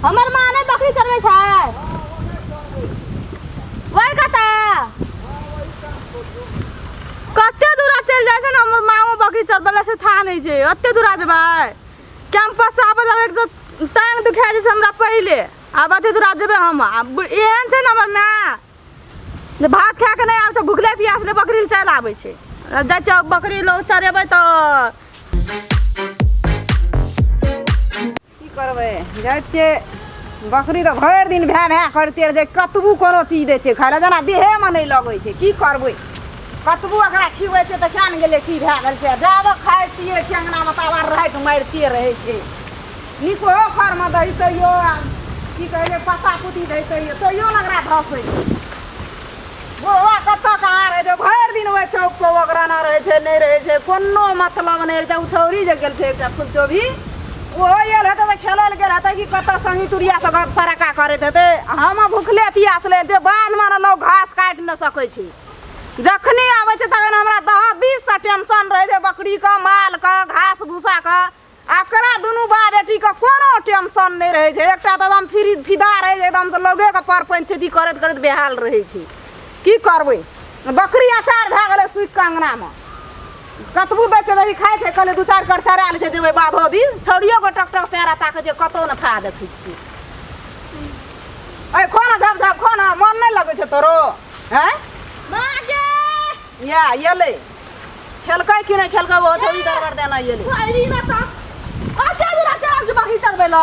हमर माँ ने बकरी चरबै छै वही कता कते दूरा चल जाय छै न हमर माँ बकरी चरबला से था नहीं छै ओते दूरा जेबै कैंपस से आबे लगे तो टांग दुखा छै हमरा पहिले आब ओते दूरा जेबै हम एहन छै न हमर माँ जे भात खा के नहीं आब छै भुखले प्यासले बकरी चल आबै छै जाइ छै बकरी लोग चरेबै तो की करबै जाइ छै बकरी तो भर दिन भै भै करते रहे कतबू कोनो चीज दै छै खाय ला जना देहे में नहीं लगै छै की करबै कतबू एकरा खिबै छै तऽ जान गेलै की भै गेल छै जाब खाय पिए छै अंगना में तावा रहैत मारिते रहै छै निको घर में दै तैयो की कहै छै पत्ता पुती दै तैयो न एकरा धसै बुढ़वा कतऽ कहाँ रहै छै भरि दिन ओहि चौक पर ओगराना रहै छै नहीं रहै छै कोनो मतलब नहीं रहै छै उ छौरी जे गेल छै एकटा फुलचोभी ओहो आयल हेतै तऽ खेलै गेल हेतै कि कतऽ संगी तुरिया से गप सरका करैत हेतै हम भुखले पियासले जे बाधमे न लोग घास काटि न सकै छै जखनी आबै छै तखन हमरा 10 से टेंशन रहै छै बकरी के माल के घास भूसा के एकरा दुनू बा बेटी के कोनो टेंशन नहीं रहै छै एकटा तऽ एकदम फ्री फिदा रहै छै एकदम तऽ लोगे के पर पंचती करैत करैत बेहाल रहै छै की करबै बकरी अचार भए गेलै सुखि के अंगना में कतबू बेचे दही खाइ छै कहले 2-4 कर चरा लै छै जेबै बाधो दिन छौड़ियो के टक टक पैरा ताकै छै कतौ न था देखै छी ए खाना झप झप खाना मन नहीं लगै छै तोरो हैं माँ के या येले खेलकै कि नहीं खेलकै वो छौड़ी दरबार देना येले कोइरी न त ओते दूरा चरब जे बकरी चरबै ल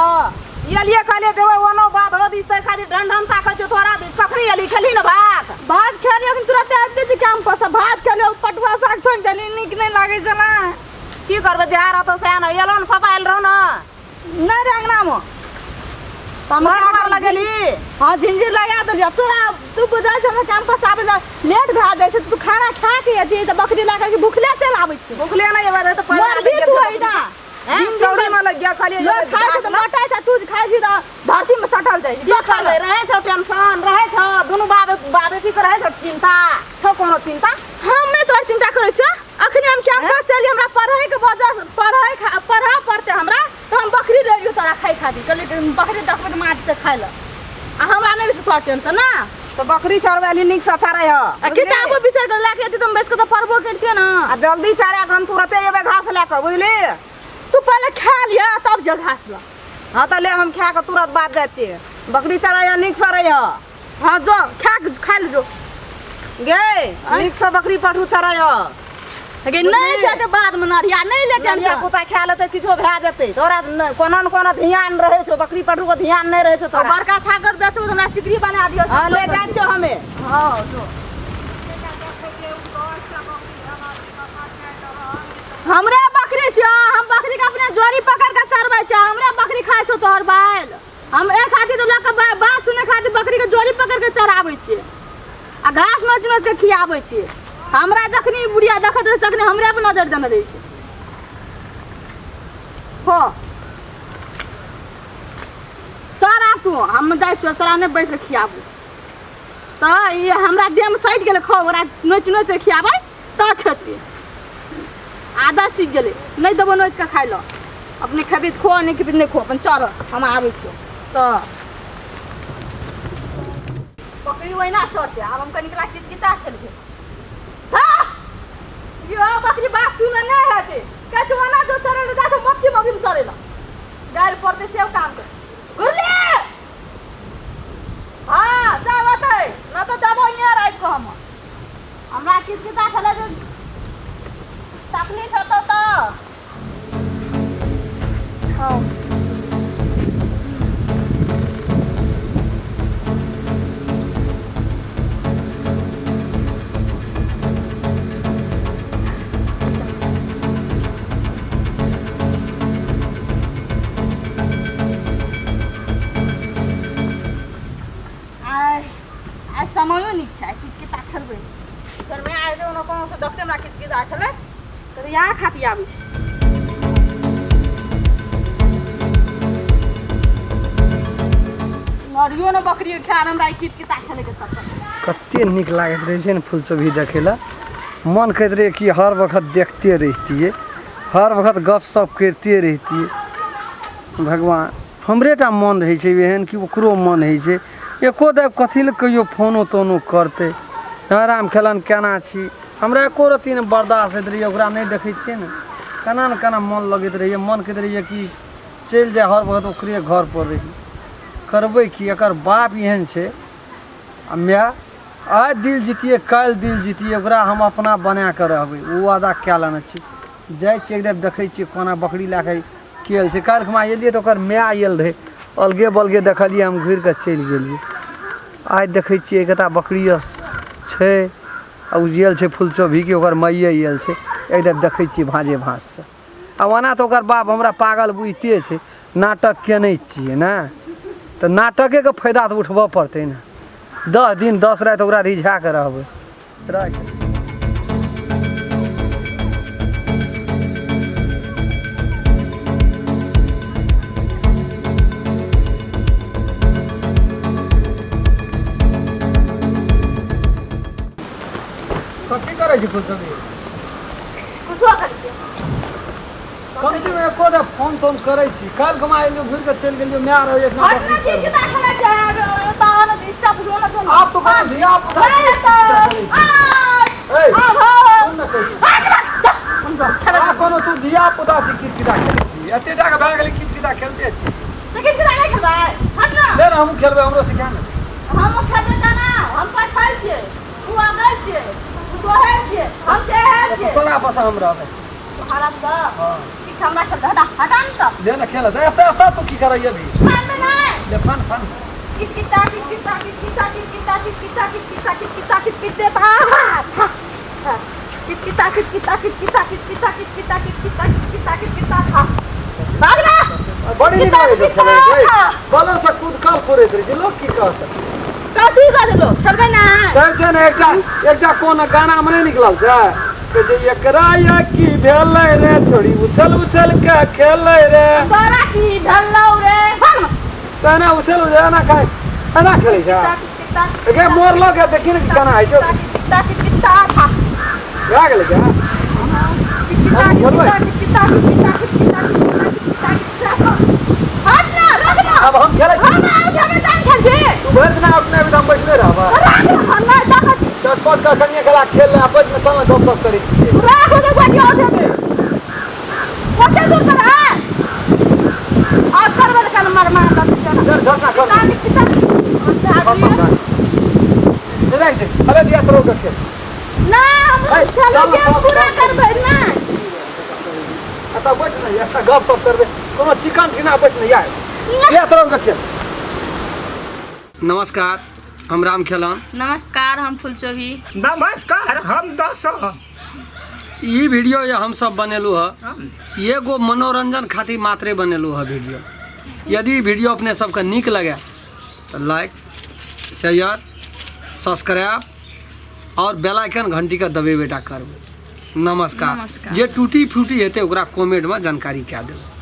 येलिए कहले देबै ओनो बाधो दिस तै खाली ढंढन ताकै छै तोरा दिस कखनी एली खेली न भात खेली अखन तुरंत आबि छै काम पर से भात खेली पटुआ साग छोड़ देली नीक नहीं लागे छै ना की करबै जे रहतो से न एलो न फपाइल रहो न नहीं रे अंगना में मार मार लगेली हां झिंझिर लगा देलियो तू बुझै छै हम काम पर से आबे लेट भए जाइ छै तू खाना खा के एती त बकरी लागे के भूखले चल आबै छै भूखले नहीं एबै त मर भी तू एना चौड़ी में लग गया खाली खाए त मोटा छै तू खाइ छी त धरती में सटल जाइ की करबै रहै छौ टेंशन रहै छौ दुनू बाबे की रहै छौ चिंता छौ कोनो चिंता हम नहीं तोर चिंता करै छ अखनी हम कैंपस से एली हमरा पढ़ाई के वजह पढ़ा पड़ते हमरा तो हम बकरी ले लियो तोरा खाइ खादी कहली बकरी देखबै त माटी से खाइ ल आ हमरा नहीं तोर टेंशन ना तो बकरी चरवेली निक से चरै ह किताबो बिसर के लाके तुम बेच के तो पढ़बो करतिए ना आ जल्दी चढ़ा हम तुरते एबे घास लेके बुझली तू पहले खा लिया तब जग घास ला हां त ले हम खा के तुरंत बात जाइ छियै बकरी चरै ह निक से रह हां जो खा ले जो गे निक से बकरी पठू चरै ह गे नहीं छै त बाद में नरिया नहीं ले टेंशन कुत्ता खा लेते किछो भए जेतै तोरा कोनो न कोनो ध्यान रहै छौ बकरी पठू के ध्यान नहीं रहै छौ तोरा बड़का छागर बेचबो त हमरा सिकरी बना दियो हां ले जाइ छौ हमे हां जो हमरे बकरी छ हम बकरी के अपने जोरी पकड़ के चरबै छ हमरे बकरी खाइ छौ तोहर बाल हम एक खातिर तो लक बात सुने खातिर बकरी के जोरी पकड़ के चराबै छी आ घास नोच नोच के खियाबै छी हमरा जखनी बुढ़िया देखत रहे तखनी हमरे पे नजर देने रहे छै हो चरा तू हम जाइ छ तोरा ने बैठ के खियाबू त ये हमरा देह में सट गेले खो ओरा नोच नोच के खियाबै त खेती आधा सीख गेले नहीं देबो नोच के खाइ लो अपने खेबी खो नहीं खेबी नहीं खो अपन चर हम आबै छियो तो बकरी वही ना छोड़ते अब हम कनिकला किता खेलबे हां यो बकरी बात सुन नहीं हटे कचवाना जो चरे जा तो मक्की मगी में चरे ला गाड़ी पड़ते से काम कर गुरले हां जा बतै ना तो जाबो यहाँ रात को हमरा किता खेले जो तकलीफ होता तो हाँ समयो निक छै किता खेलबै घर में आए जो न कोनो से देखते हमरा किता खेले तो यहाँ खाती आबै छै मरियो न बकरी खान हमरा किता खेले के सब कते निक लागत रहे छै न फूलचोभी देखेला मन कहत रहे कि हर वक्त देखते रहतिए हर वक्त गप सप करते रहतिए भगवान हमरे टा मन रहै छै एहन कि ओकरो मन होइ छै एको देव कथी लए कहियो फोनो तोनो करतै राम खेलन केना छी हमरा एको रत्ती ने बर्दाश्त होइत रहैए ओकरा नहि देखै छियै ने केना मन लगैत रहैए मन कहैत रहैए कि चलि जाए हर वक्त ओकरे घर पर रही करबै कि एकर बाप एहन छै आ माय आज दिल जीतिए काल्हि दिल जीतिए ओकरा हम अपना बना कऽ रहबै ओ वादा कए लेने छी जाइ छियै एकदम देखै छियै कोना बकरी लए कऽ केल छै काल्हि हम एलियै तऽ ओकर माय आयल रहै अलगे बलगे देखलियै हम घुरि कऽ चलि गेलियै आज देखै छियै एकटा बकरी छै आ ओ आयल छै फुलचोभी कि ओकर मैये आयल छै एकदम देखै छियै भाँजे भाँजसँ आ ओना तऽ ओकर बाप हमरा पागल बुझिते छै नाटक केने छियै ने तऽ नाटकेके फायदा तऽ उठबऽ पड़तै ने 10 दिन 10 राति ओकरा रिझा कऽ रहबै कथी करै छी फुलचोभी कुछो करके कमती में एको दे फोन तोन करै छी काल्हि घुमा एलियो घुरि कऽ चलि गेलियो माय रहो एक हट ना ठीक ना खाना चाहे तान डिस्टर्ब हो ना तुम आप तो कौन धिया पुता ए सुन न कही कोनो तू धिया पुता छी कितकिता खेलै छी एते टा के भए गेलै कितकिता खेलते छी तो कितना नहीं खेलबै हट ना ले ना हम खेलबै हमरो सिखा ने हम खेलबै ना हम पर खाइ छियै तू आबै छियै तू दोहे छियै हम के छियै तोरा पास हम रहबै हराम द हां ठीक हमरा खेल हटा हटा न तो ले ना खेल दे अब तू की करैया भी फान में नहीं ले फन कितकिता कितकिता कितकिता कितकिता कितकिता कितकिता कितकिता कितकिता कितकिता कितकिता कितकिता कितकिता कितकिता कितकिता कितकिता कितकिता था भागना बड़ी निक लगे छै खेलै छै बॉलर से कूद कर फोड़ैत रहै छै लोग की कहत कथी कर लो खेलबै ना कहै छै ने एकटा कोन गाना में नहीं निकलल छै कि जे एकरा या की भेलै रे छोड़ी उछल उछल के खेलै रे तोरा की ढलौ रे भाग तने उछल ना खाय एना खेलै छै गे मोर लग के देखी ने केना होइ छै कितकिता कितकिता था भए गेलै क्या कितकिता कितकिता कितकिता कितकिता हट ना रख ना अब हम खेलै छी हम खेलबै जान खेल छी तू भरि दिन अपने एकदम बैठले रहबा रख ना देखत दस पाँच का कनिया खेला खेल ले अपन में चल गप सप करी रख दे बाकी हो जाबे कते दूर कर है आ करबे कल मार मार लग चला डर धक्का कर कितकिता देख अरे दिया करो के ना हम खेल के पूरा करबै ना आता बैठ ना ऐसा गप सप करबे कोनो चिकन ठिना बैठ ना यार दिया करो के नमस्कार हम राम खेलन नमस्कार हम फुलचोभी नमस्कार हम दस ई वीडियो ये हम सब बनेलू है ये गो मनोरंजन खातिर मात्रे बनेलू है वीडियो यदि वीडियो अपने सबके नीक लगे तो लाइक शेयर सब्सक्राइब और बेल आइकन घंटी का दबेबेटा करबै नमस्कार जे टूटी फूटी हेतै ओकरा कमेंट में जानकारी कए देबै।